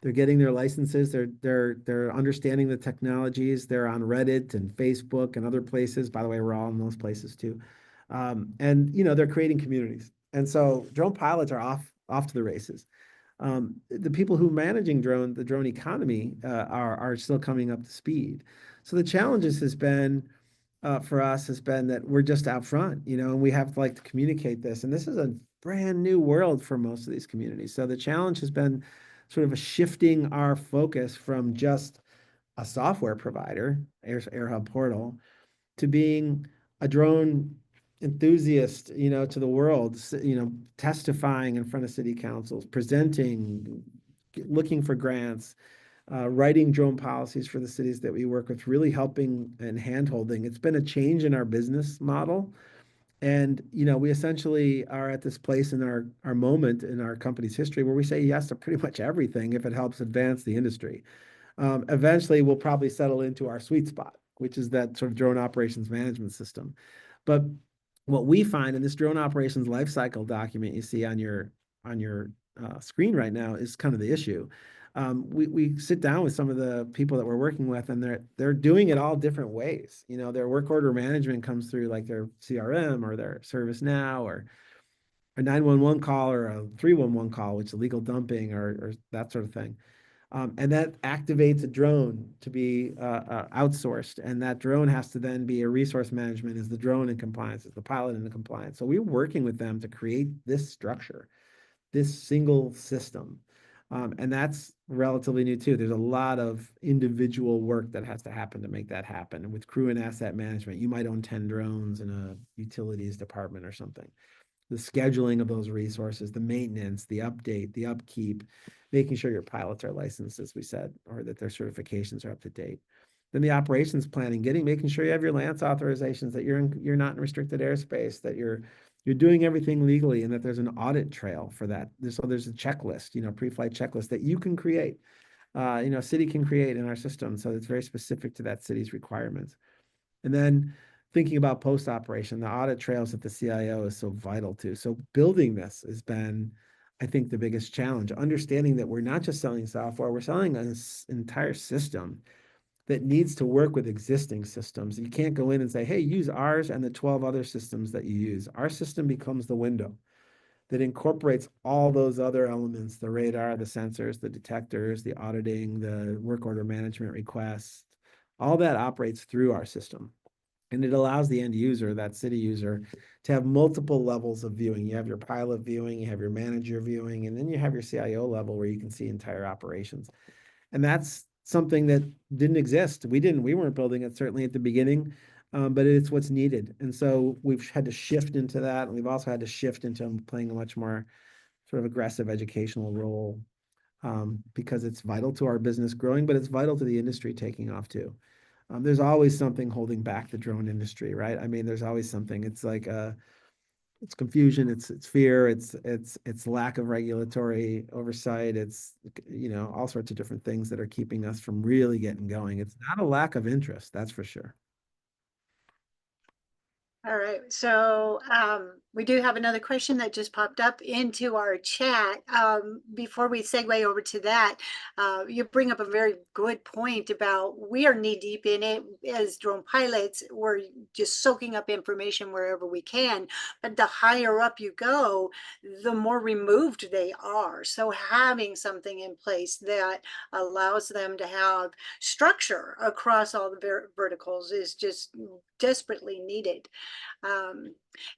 They're getting their licenses. They're understanding the technologies. They're on Reddit and Facebook and other places. By the way, we're all in those places too. And they're creating communities. And so drone pilots are off to the races. The people who managing the drone economy are still coming up to speed. So the challenges has been for us has been that we're just out front, and we have to like to communicate this. And this is a brand new world for most of these communities. So the challenge has been sort of a shifting our focus from just a software provider, AirHub Portal, to being a drone enthusiast, to the world, testifying in front of city councils, presenting, looking for grants, writing drone policies for the cities that we work with, really helping and handholding. It's been a change in our business model. And, we essentially are at this place in our moment in our company's history where we say yes to pretty much everything if it helps advance the industry. Eventually, we'll probably settle into our sweet spot, which is that sort of drone operations management system. But what we find in this drone operations lifecycle document you see on your screen right now is kind of the issue. We sit down with some of the people that we're working with, and they're doing it all different ways. Their work order management comes through like their CRM or their ServiceNow or a 911 call or a 311 call, which is illegal dumping or that sort of thing. And that activates a drone to be outsourced. And that drone has to then be a resource management. Is the drone in compliance? Is the pilot in compliance? So we're working with them to create this structure, this single system. And that's relatively new too. There's a lot of individual work that has to happen to make that happen. And with crew and asset management, you might own 10 drones in a utilities department or something. The scheduling of those resources, the maintenance, the update, the upkeep, making sure your pilots are licensed, as we said, or that their certifications are up to date. Then the operations planning, making sure you have your LANC authorizations, that you're not in restricted airspace, that you're doing everything legally, and that there's an audit trail for that. So there's a checklist, pre-flight checklist that you can create, city can create in our system. So it's very specific to that city's requirements. And then thinking about post-operation, the audit trails that the CIO is so vital to. So building this has been, I think, the biggest challenge. Understanding that we're not just selling software, we're selling an entire system that needs to work with existing systems. You can't go in and say, hey, use ours and the 12 other systems that you use. Our system becomes the window that incorporates all those other elements, the radar, the sensors, the detectors, the auditing, the work order management requests. All that operates through our system. And it allows the end user, that city user, to have multiple levels of viewing. You have your pilot viewing, you have your manager viewing, and then you have your CIO level where you can see entire operations. And that's something that didn't exist. We weren't building it certainly at the beginning, but it's what's needed. And so we've had to shift into that. And we've also had to shift into playing a much more sort of aggressive educational role because it's vital to our business growing, but it's vital to the industry taking off too. There's always something holding back the drone industry, right? I mean, there's always something. It's like it's confusion, it's fear, it's lack of regulatory oversight, it's all sorts of different things that are keeping us from really getting going. It's not a lack of interest, that's for sure. All right, so we do have another question that just popped up into our chat. Before we segue over to that, you bring up a very good point about we are knee deep in it as drone pilots. We're just soaking up information wherever we can, but the higher up you go, the more removed they are. So having something in place that allows them to have structure across all the verticals is just desperately needed.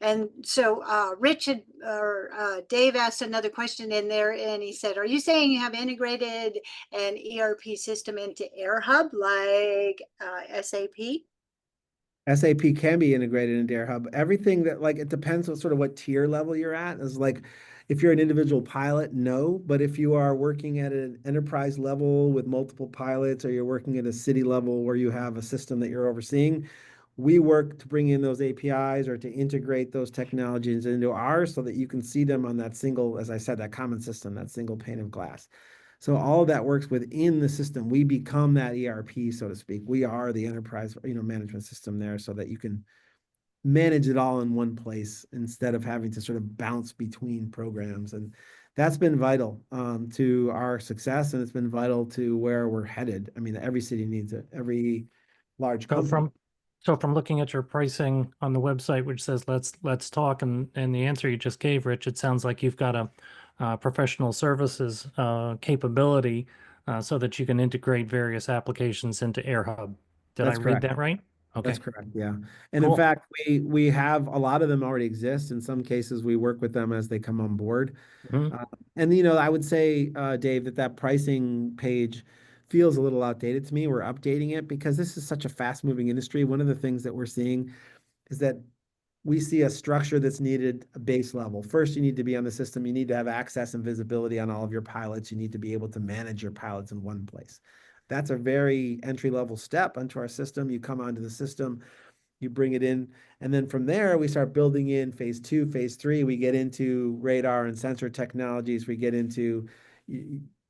And so Richard or Dave asked another question in there, and he said, are you saying you have integrated an ERP system into AirHub like SAP? SAP can be integrated into AirHub. Everything that like it depends on sort of what tier level you're at. Is like if you're an individual pilot, no. But if you are working at an enterprise level with multiple pilots, or you're working at a city level where you have a system that you're overseeing, we work to bring in those APIs or to integrate those technologies into ours so that you can see them on that single, as I said, that common system, that single pane of glass. So all of that works within the system. We become that ERP, so to speak. We are the enterprise, management system there so that you can manage it all in one place instead of having to sort of bounce between programs. And that's been vital to our success, and it's been vital to where we're headed. I mean, every city needs it, every large So company. from looking at your pricing on the website, which says let's talk, and the answer you just gave, Rich, it sounds like you've got a professional services capability so that you can integrate various applications into AirHub. Did I That's read correct. that right? That's Okay, correct. Yeah. And in cool. fact, we have a lot of them already exist. In some cases, we work with them as they come on board. Mhm. And I would say, Dave, that pricing page feels a little outdated to me. We're updating it because this is such a fast-moving industry. One of the things that we're seeing is that we see a structure that's needed a base level. First, you need to be on the system. You need to have access and visibility on all of your pilots. You need to be able to manage your pilots in one place. That's a very entry-level step onto our system. You come onto the system, you bring it in, and then from there we start building in phase 2, phase 3. We get into radar and sensor technologies. We get into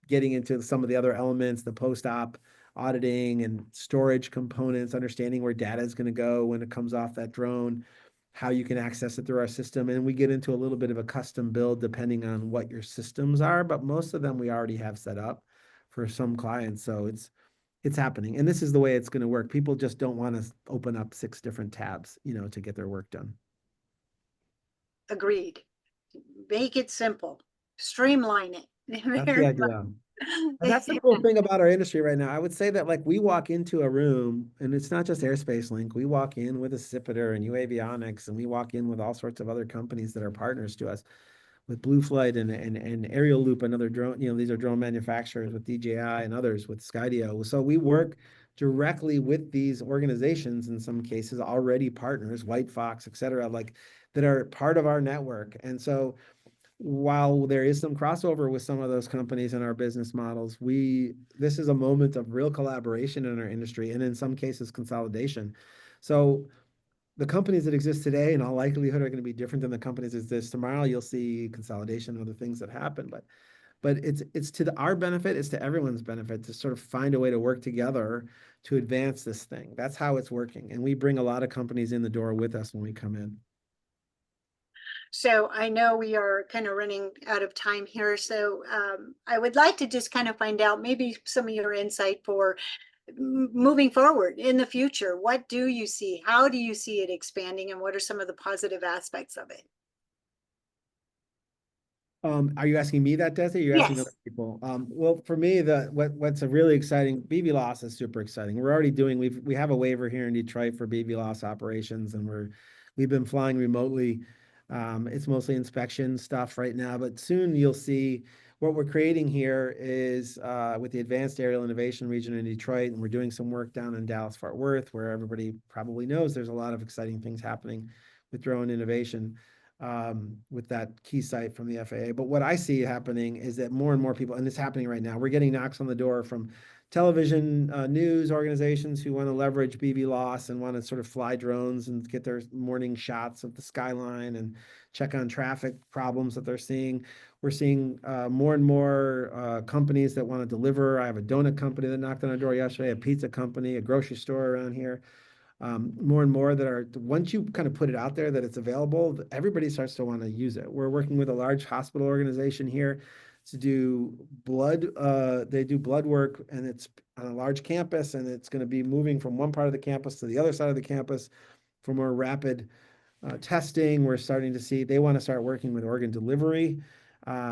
getting into some of the other elements, the post-op auditing and storage components, understanding where data is going to go when it comes off that drone, how you can access it through our system. And we get into a little bit of a custom build depending on what your systems are, but most of them we already have set up for some clients. So it's happening. And this is the way it's going to work. People just don't want to open up 6 different tabs, to get their work done. Agreed. Make it simple, streamline it. That's the idea. And that's the cool thing about our industry right now. I would say that like we walk into a room, and it's not just Airspace Link. We walk in with Accipiter and UAvionics, and we walk in with all sorts of other companies that are partners to us, with Blue Flight and Aerial Loop, another drone. These are drone manufacturers, with DJI and others, with Skydio. So we work directly with these organizations, in some cases already partners, White Fox, et cetera, like that are part of our network. And so while there is some crossover with some of those companies in our business models, this is a moment of real collaboration in our industry, and in some cases consolidation. So the companies that exist today in all likelihood are going to be different than the companies that exist tomorrow. You'll see consolidation and other things that happen, but it's to our benefit, it's to everyone's benefit to sort of find a way to work together to advance this thing. That's how it's working. And we bring a lot of companies in the door with us when we come in. So I know we are kind of running out of time here. So I would like to just kind of find out maybe some of your insight for moving forward in the future. What do you see? How do you see it expanding? And what are some of the positive aspects of it? Are you asking me that, Desi? Or you're asking other Yes. people? Well, for me, what's a really exciting, BV loss is super exciting. We're already doing, we have a waiver here in Detroit for BV loss operations, and we've been flying remotely. It's mostly inspection stuff right now, but soon you'll see what we're creating here is with the Advanced Aerial Innovation Region in Detroit, and we're doing some work down in Dallas, Fort Worth, where everybody probably knows there's a lot of exciting things happening with drone innovation, with that key site from the FAA. But what I see happening is that more and more people, and it's happening right now, we're getting knocks on the door from television news organizations who want to leverage BV loss and want to sort of fly drones and get their morning shots of the skyline and check on traffic problems that they're seeing. We're seeing more and more companies that want to deliver. I have a donut company that knocked on our door yesterday, a pizza company, a grocery store around here. More and more that are, once you kind of put it out there that it's available, everybody starts to want to use it. We're working with a large hospital organization here to do blood. They do blood work, and it's on a large campus, and it's going to be moving from one part of the campus to the other side of the campus for more rapid testing. We're starting to see they want to start working with organ delivery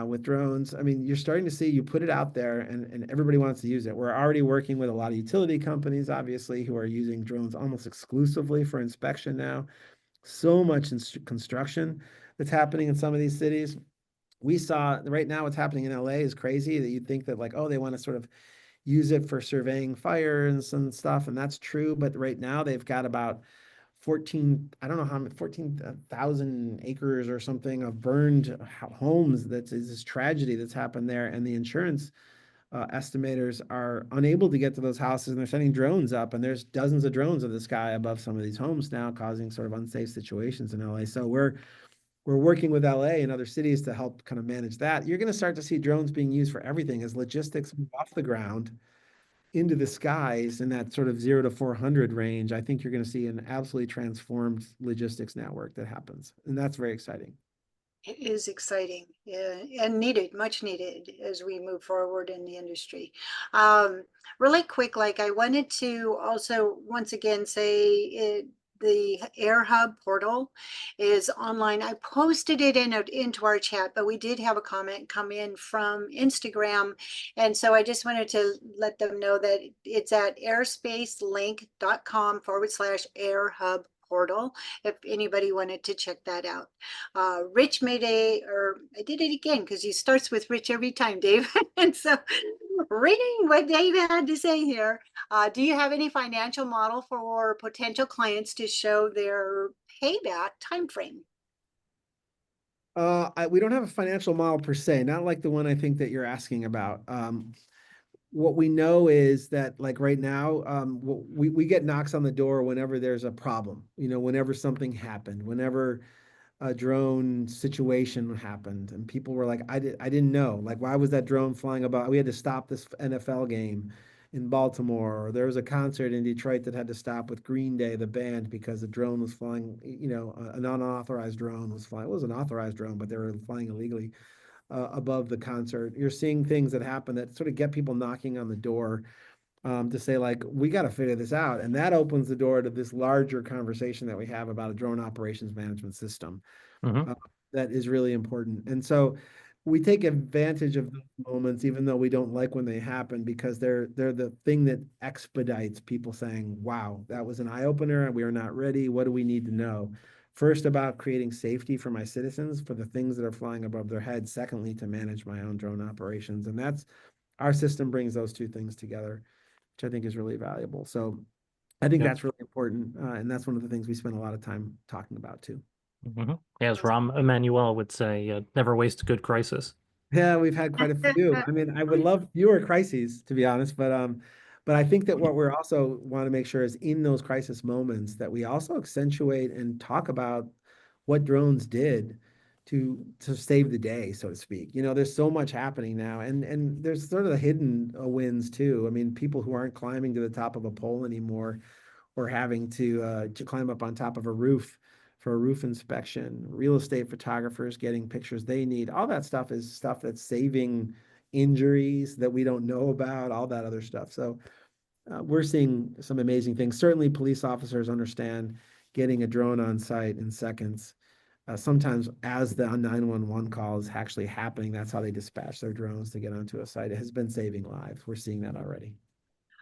with drones. I mean, you're starting to see, you put it out there, and everybody wants to use it. We're already working with a lot of utility companies, obviously, who are using drones almost exclusively for inspection now. So much construction that's happening in some of these cities. We saw right now what's happening in LA is crazy, that you'd think that like, oh, they want to sort of use it for surveying fires and stuff, and that's true. But right now they've got about I don't know how many, 14,000 acres or something of burned homes. That's is this tragedy that's happened there. And the insurance estimators are unable to get to those houses, and they're sending drones up, and there's dozens of drones in the sky above some of these homes now, causing sort of unsafe situations in LA. So we're working with LA and other cities to help kind of manage that. You're going to start to see drones being used for everything as logistics move off the ground into the skies in that sort of 0 to 400 range. I think you're going to see an absolutely transformed logistics network that happens, and that's very exciting. It is exciting, yeah, and needed, much needed as we move forward in the industry. Really quick, like I wanted to also once again say the Air Hub portal is online. I posted it into our chat, but we did have a comment come in from Instagram. And so I just wanted to let them know that it's at airspacelink.com/Air Hub portal if anybody wanted to check that out. Rich made or I did it again because he starts with Rich every time, Dave. And so reading what Dave had to say here, do you have any financial model for potential clients to show their payback timeframe? We don't have a financial model per se, not like the one I think that you're asking about. What we know is that like right now, we get knocks on the door whenever there's a problem, whenever something happened, whenever a drone situation happened, and people were like, I didn't know, like, why was that drone flying about? We had to stop this NFL game in Baltimore, or there was a concert in Detroit that had to stop with Green Day, the band, because the drone was flying, an unauthorized drone was flying. It was an authorized drone, but they were flying illegally above the concert. You're seeing things that happen that sort of get people knocking on the door to say, like, we got to figure this out. And that opens the door to this larger conversation that we have about a drone operations management system Mhm. that is really important. And so we take advantage of those moments, even though we don't like when they happen, because they're the thing that expedites people saying, wow, that was an eye opener and we are not ready. What do we need to know? First, about creating safety for my citizens for the things that are flying above their heads. Secondly, to manage my own drone operations. And that's our system brings those two things together, which I think is really valuable. So I think Yep. that's really important. And that's one of the things we spend a lot of time talking about too. Mhm. As Rahm Emanuel would say, never waste a good crisis. Yeah, we've had quite a few. I mean, I would love fewer crises, to be honest, but I think that what we're also want to make sure is in those crisis moments that we also accentuate and talk about what drones did to save the day, so to speak. There's so much happening now, and there's sort of the hidden wins too. I mean, people who aren't climbing to the top of a pole anymore or having to climb up on top of a roof for a roof inspection, real estate photographers getting pictures they need. All that stuff is stuff that's saving injuries that we don't know about, all that other stuff. So we're seeing some amazing things. Certainly, police officers understand getting a drone on site in seconds. Sometimes, as the 911 call is actually happening, that's how they dispatch their drones to get onto a site. It has been saving lives. We're seeing that already.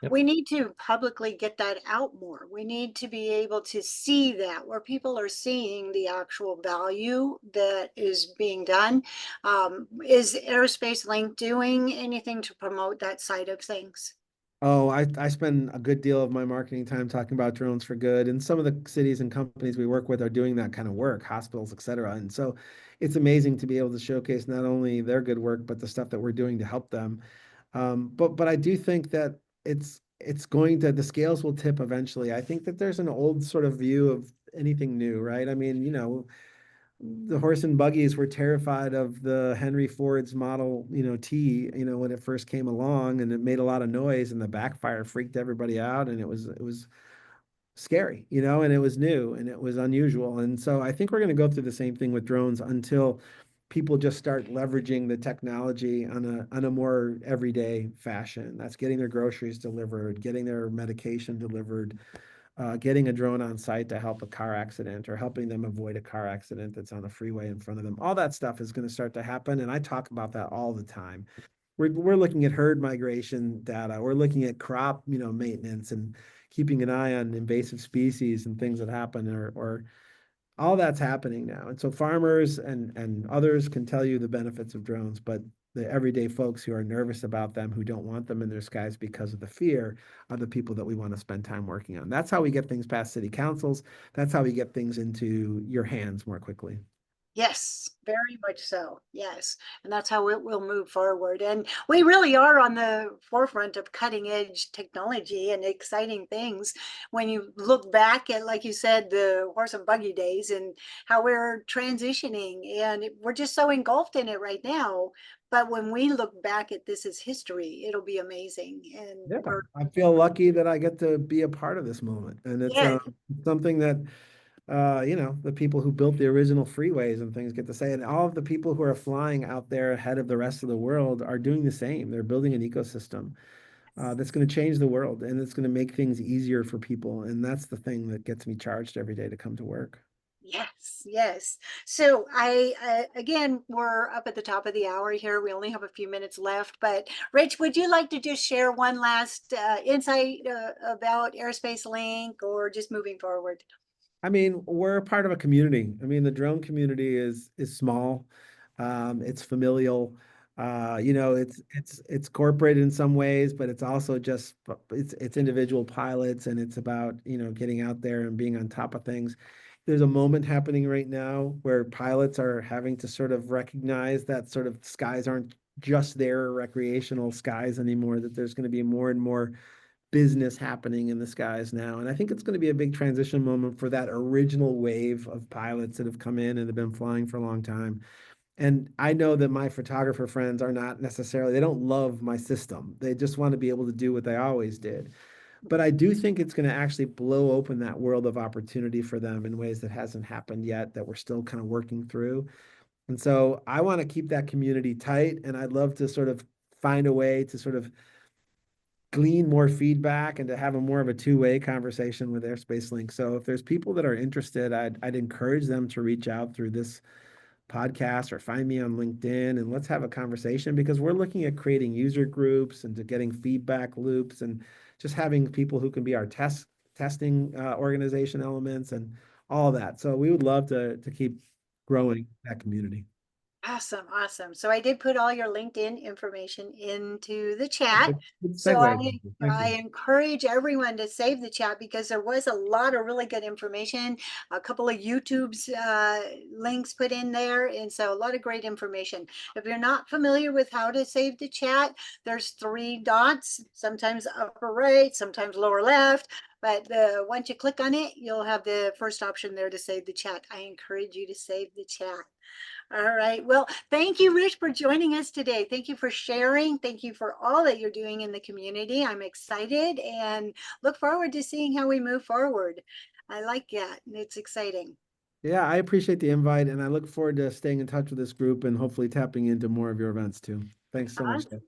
Yep. We need to publicly get that out more. We need to be able to see that where people are seeing the actual value that is being done. Is Airspace Link doing anything to promote that side of things? Oh, I spend a good deal of my marketing time talking about drones for good. And some of the cities and companies we work with are doing that kind of work, hospitals, et cetera. And so it's amazing to be able to showcase not only their good work, but the stuff that we're doing to help them. But I do think that it's going to the scales will tip eventually. I think that there's an old sort of view of anything new, right? I mean, the horse and buggies were terrified of the Henry Ford's Model, T, when it first came along, and it made a lot of noise, and the backfire freaked everybody out, and it was scary, and it was new and it was unusual. And so I think we're going to go through the same thing with drones until people just start leveraging the technology on a more everyday fashion. That's getting their groceries delivered, getting their medication delivered, getting a drone on site to help a car accident or helping them avoid a car accident that's on a freeway in front of them. All that stuff is going to start to happen. And I talk about that all the time. We're looking at herd migration data. We're looking at crop, maintenance and keeping an eye on invasive species and things that happen or all that's happening now. And so farmers and others can tell you the benefits of drones, but the everyday folks who are nervous about them, who don't want them in their skies because of the fear, are the people that we want to spend time working on. That's how we get things past city councils. That's how we get things into your hands more quickly. Yes, very much so. Yes. And that's how it will move forward. And we really are on the forefront of cutting edge technology and exciting things. When you look back at, like you said, the horse and buggy days and how we're transitioning, and we're just so engulfed in it right now. But when we look back at this as history, it'll be amazing. And Yeah, we're, I feel lucky that I get to be a part of this moment. And it's yeah, something that you know, the people who built the original freeways and things get to say, and all of the people who are flying out there ahead of the rest of the world are doing the same. They're building an ecosystem that's going to change the world, and it's going to make things easier for people. And that's the thing that gets me charged every day to come to work. yes, yes. So again, we're up at the top of the hour here. We only have a few minutes left, but Rich, would you like to just share one last insight about Airspace Link or just moving forward? I mean, we're part of a community. I mean, the drone community is small. It's familial. You know, it's corporate in some ways, but it's also just it's individual pilots, and it's about, you know, getting out there and being on top of things. There's a moment happening right now where pilots are having to sort of recognize that sort of skies aren't just their recreational skies anymore, that there's going to be more and more business happening in the skies now. And I think it's going to be a big transition moment for that original wave of pilots that have come in and have been flying for a long time. And I know that my photographer friends are not necessarily, they don't love my system. They just want to be able to do what they always did. But I do think it's going to actually blow open that world of opportunity for them in ways that hasn't happened yet, that we're still kind of working through. And so I want to keep that community tight. And I'd love to sort of find a way to sort of glean more feedback and to have a more of a two-way conversation with Airspace Link. So if there's people that are interested, I'd encourage them to reach out through this podcast or find me on LinkedIn, and let's have a conversation, because we're looking at creating user groups and to getting feedback loops and just having people who can be our testing organization elements and all that. So we would love to keep growing that community. Awesome, awesome. So I did put all your LinkedIn information into the chat. Good So segue. Thank I you. encourage everyone to save the chat because there was a lot of really good information, a couple of YouTube's links put in there. And so a lot of great information. If you're not familiar with how to save the chat, there's 3 dots, sometimes upper right, sometimes lower left. But once you click on it, you'll have the first option there to save the chat. I encourage you to save the chat. All right. Well, thank you, Rich, for joining us today. Thank you for sharing. Thank you for all that you're doing in the community. I'm excited and look forward to seeing how we move forward. I like that. It's exciting. Yeah, I appreciate the invite, and I look forward to staying in touch with this group and hopefully tapping into more of your events too. Thanks so much, Deb.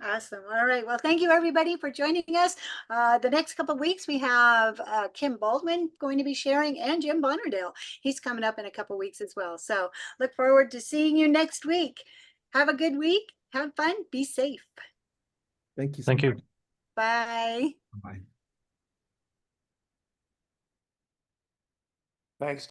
Awesome. All right. Well, thank you everybody for joining us. The next couple of weeks, we have Kim Baldwin going to be sharing and Jim Bonnerdale. He's coming up in a couple of weeks as well. So look forward to seeing you next week. Have a good week. Have fun. Be safe. Thank you so Thank you. much. Bye. Bye. Thanks.